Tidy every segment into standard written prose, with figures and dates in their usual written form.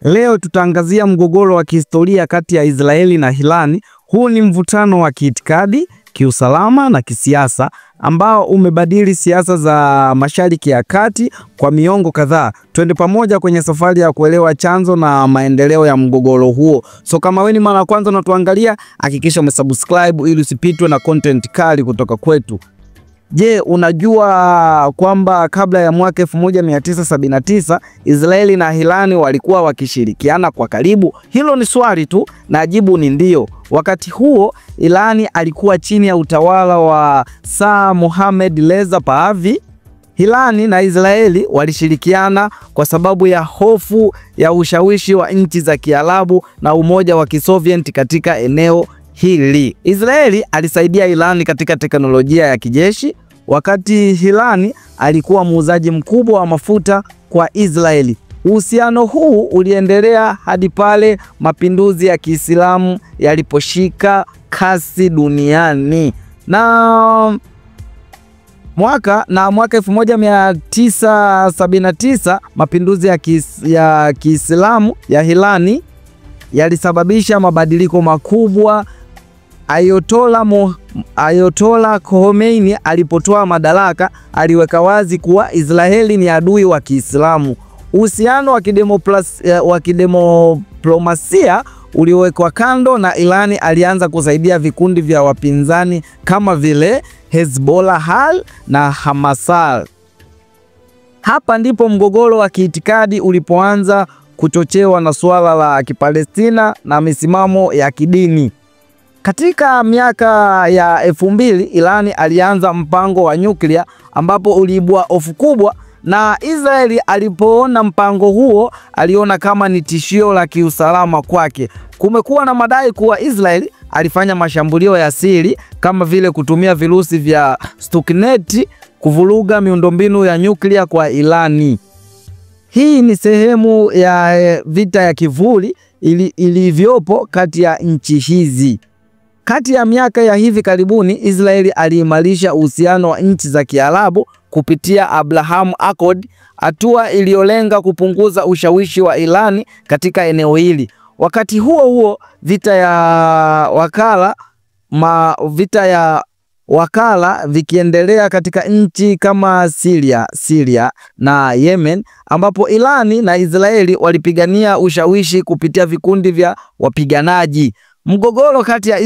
Leo tutaangazia mgogoro wa kihistoria kati ya Israeli na Irani. Huu ni mvutano wa kiitikadi, kiusalama na kisiasa ambao umebadili siasa za Mashariki ya Kati kwa miongo kadhaa. Twende pamoja kwenye safari ya kuelewa chanzo na maendeleo ya mgogoro huo. So kama wewe ni mara ya kwanza unatuangalia, hakikisha umesubscribe ili usipitwe na content kali kutoka kwetu. Je, unajua kwamba kabla ya mwaka 1979 Israeli na Irani walikuwa wakishirikiana kwa karibu? Hilo ni swali tu na jibu ni ndio. Wakati huo Irani alikuwa chini ya utawala wa Shah Mohammad Reza Pahlavi. Irani na Israeli walishirikiana kwa sababu ya hofu ya ushawishi wa nchi za Kiarabu na Umoja wa Kisovieti katika eneo hili. Israeli alisaidia Irani katika teknolojia ya kijeshi, wakati Irani alikuwa muuzaji mkubwa wa mafuta kwa Israeli. Uhusiano huu uliendelea hadi pale mapinduzi ya Kiislamu yaliposhika kasi duniani. Na mwaka 1979 mapinduzi ya Kiislamu ya Irani yalisababisha mabadiliko makubwa. Ayatollah Khomeini alipotoa madaraka, aliweka wazi kuwa Israeli ni adui wa Kiislamu. Uhusiano wa kidiplomasia uliowekwa kando na Irani alianza kusaidia vikundi vya wapinzani kama vile Hezbollah na Hamas. Hapa ndipo mgogoro wa kiitikadi ulipoanza kuchochewa na suala la Kipalestina na misimamo ya kidini. Katika miaka ya 2000 Irani alianza mpango wa nyuklia ambapo uliibua hofu kubwa, na Israeli alipoona mpango huo aliona kama ni tishio la kiusalama kwake. Kumekuwa na madai kuwa Israeli alifanya mashambulio ya siri kama vile kutumia virusi vya Stuxnet kuvuruga miundombinu ya nyuklia kwa Irani. Hii ni sehemu ya vita ya kivuli ilivyopo kati ya nchi hizi. Kati ya miaka ya hivi karibuni, Israeli aliimarisha uhusiano wa nchi za Kiarabu kupitia Abraham Accord, hatua iliyolenga kupunguza ushawishi wa Irani katika eneo hili. Wakati huo vita ya wakala vikiendelea katika nchi kama Syria na Yemen, ambapo Irani na Israeli walipigania ushawishi kupitia vikundi vya wapiganaji. Mgogoro kati ya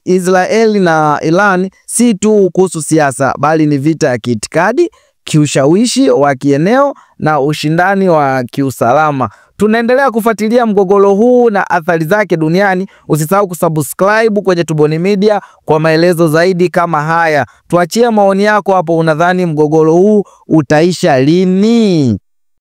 Israeli na Irani si tu kuhusu siasa, bali ni vita ya kiitikadi, kiushawishi wa kieneo na ushindani wa kiusalama. Tunaendelea kufuatilia mgogoro huu na athari zake duniani. Usisahau kusubscribe kwenye Tubone Media kwa maelezo zaidi kama haya. Tuachie maoni yako hapo, unadhani mgogoro huu utaisha lini?